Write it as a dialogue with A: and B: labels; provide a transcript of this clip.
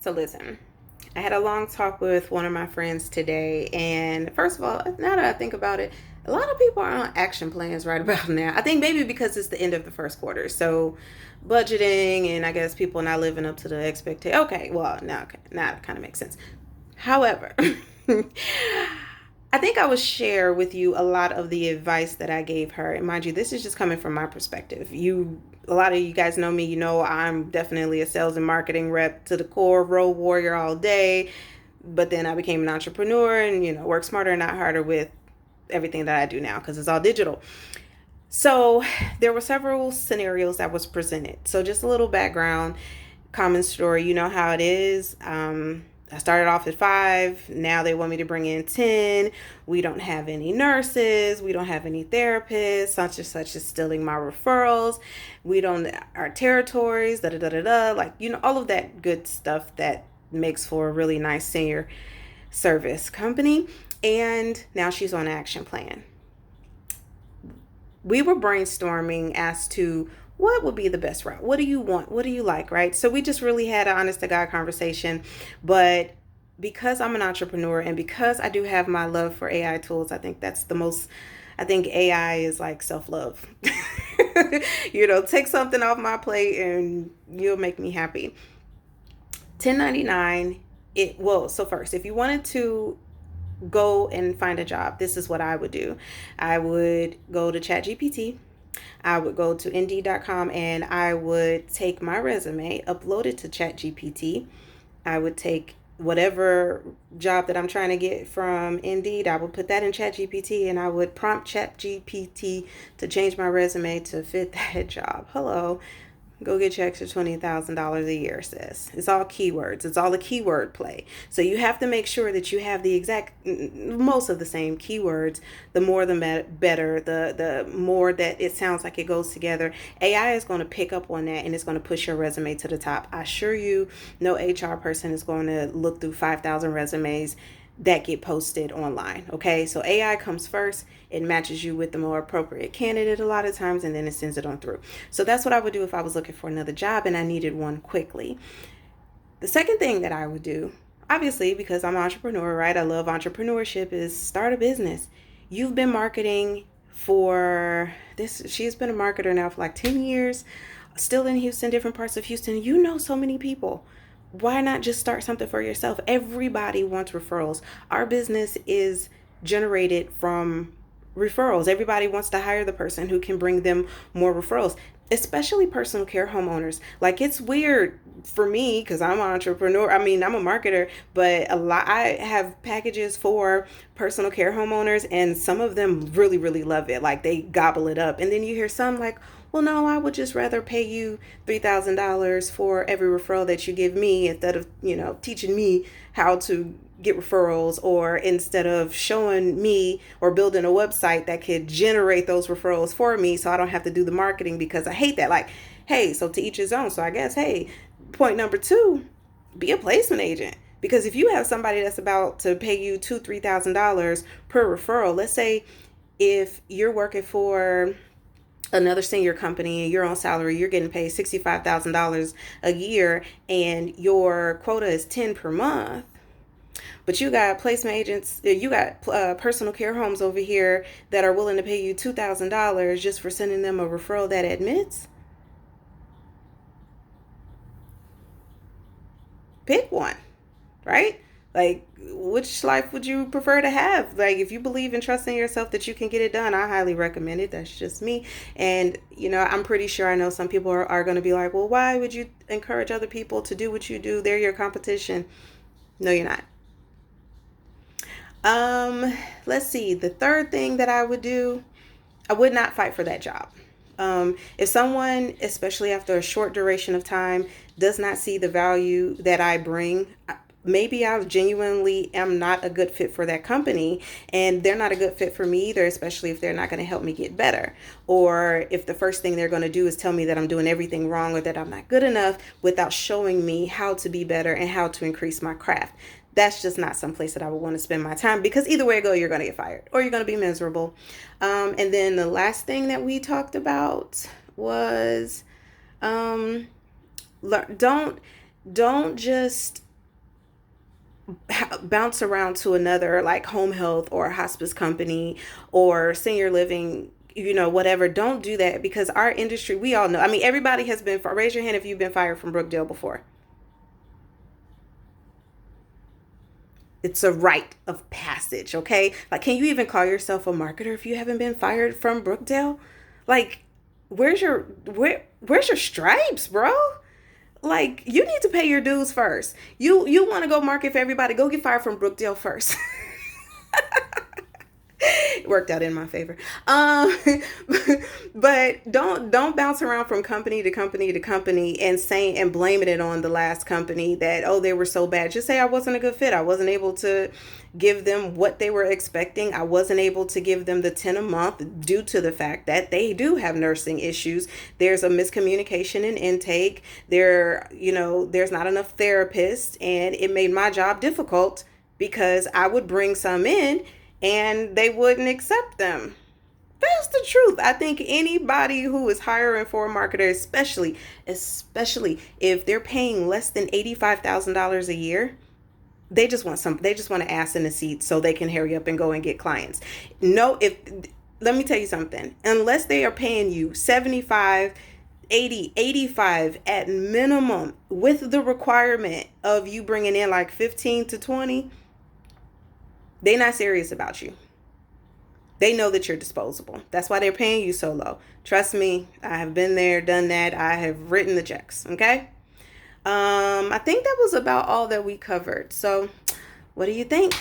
A: So listen, I had a long talk with one of my friends today, and first of all, now that I think about it, a lot of people are on action plans right about now. I think maybe because it's the end of the first quarter, so budgeting and I guess people not living up to the expectation. Okay, well now it kind of makes sense. However, I think I will share with you a lot of the advice that I gave her. And mind you, this is just coming from my perspective. A lot of you guys know me. You know, I'm definitely a sales and marketing rep to the core, road warrior all day. But then I became an entrepreneur and, work smarter, not harder with everything that I do now because it's all digital. So there were several scenarios that was presented. So just a little background, common story. You know how it is. I started off at 5. Now they want me to bring in 10. We don't have any nurses. We don't have any therapists. Such and such is stealing my referrals. We don't, our territories, da da da da da. Like, all of that good stuff that makes for a really nice senior service company. And now she's on action plan. We were brainstorming as to what would be the best route. What do you want? What do you like? Right. So we just really had an honest to God conversation. But because I'm an entrepreneur and because I do have my love for AI tools, I think that's the most, I think AI is like self-love. Take something off my plate and you'll make me happy. 1099, so first, if you wanted to go and find a job, this is what I would do. I would go to ChatGPT. I would go to Indeed.com and I would take my resume, upload it to ChatGPT. I would take whatever job that I'm trying to get from Indeed, I would put that in ChatGPT and I would prompt ChatGPT to change my resume to fit that job. Hello. Go get your extra $20,000 a year, sis. It's all keywords. It's all a keyword play. So you have to make sure that you have the exact, most of the same keywords. The more the better, the more that it sounds like it goes together. AI is going to pick up on that and it's going to push your resume to the top. I assure you, no HR person is going to look through 5,000 resumes that get posted online. Okay, so AI comes first. It matches you with the more appropriate candidate a lot of times, and then it sends it on through. So that's what I would do if I was looking for another job and I needed one quickly. The second thing that I would do, obviously, because I'm an entrepreneur, right? I love entrepreneurship, is start a business. You've been marketing for this. She's been a marketer now for like 10 years, still in Houston, different parts of Houston. You know so many people. Why not just start something for yourself? Everybody wants referrals. Our business is generated from referrals. Everybody wants to hire the person who can bring them more referrals, especially personal care homeowners. Like, it's weird for me because I'm an entrepreneur. I mean, I'm a marketer, but I have packages for personal care homeowners and some of them really, really love it. Like, they gobble it up. And then you hear some like, well, no, I would just rather pay you $3,000 for every referral that you give me instead of, teaching me how to get referrals, or instead of showing me or building a website that could generate those referrals for me so I don't have to do the marketing, because I hate that. Like, hey, so to each his own. So I guess, hey, point number 2, be a placement agent. Because if you have somebody that's about to pay you $2,000-$3,000 per referral, let's say if you're working for another senior company and you're on salary, you're getting paid $65,000 a year and your quota is 10 per month, but you got placement agents, you got personal care homes over here that are willing to pay you $2,000 just for sending them a referral that admits. Pick one, right? Like, which life would you prefer to have? Like, if you believe in trusting yourself that you can get it done, I highly recommend it. That's just me. And, I'm pretty sure I know some people are going to be like, well, why would you encourage other people to do what you do? They're your competition. No, you're not. Let's see. The third thing that I would do, I would not fight for that job. If someone, especially after a short duration of time, does not see the value that I bring, maybe I genuinely am not a good fit for that company, and they're not a good fit for me either, especially if they're not going to help me get better. Or if the first thing they're going to do is tell me that I'm doing everything wrong or that I'm not good enough without showing me how to be better and how to increase my craft. That's just not some place that I would want to spend my time, because either way I go, you're going to get fired or you're going to be miserable. And then the last thing that we talked about was um, don't just bounce around to another like home health or hospice company or senior living, whatever. Don't do that, because our industry, we all know. I mean, everybody has been, raise your hand if you've been fired from Brookdale before. It's a rite of passage, okay? Like, can you even call yourself a marketer if you haven't been fired from Brookdale? Like, where's your stripes, bro? Like, you need to pay your dues first. You want to go market for everybody, go get fired from Brookdale first. It worked out in my favor. Um, but don't bounce around from company to company to company and saying and blaming it on the last company that, oh, they were so bad. Just say, I wasn't a good fit. I wasn't able to give them what they were expecting. I wasn't able to give them the 10 a month due to the fact that they do have nursing issues. There's a miscommunication in intake. There's not enough therapists, and it made my job difficult because I would bring some in and they wouldn't accept them. That's the truth. I think anybody who is hiring for a marketer, especially if they're paying less than $85,000 a year, they just want an ass in the seat so they can hurry up and go and get clients. No, if let me tell you something. Unless they are paying you 75, 80, 85 at minimum, with the requirement of you bringing in like 15 to 20, they not serious about you. They know that you're disposable. That's why they're paying you so low. Trust me, I have been there, done that. I have written the checks. Okay. I think that was about all that we covered. So what do you think?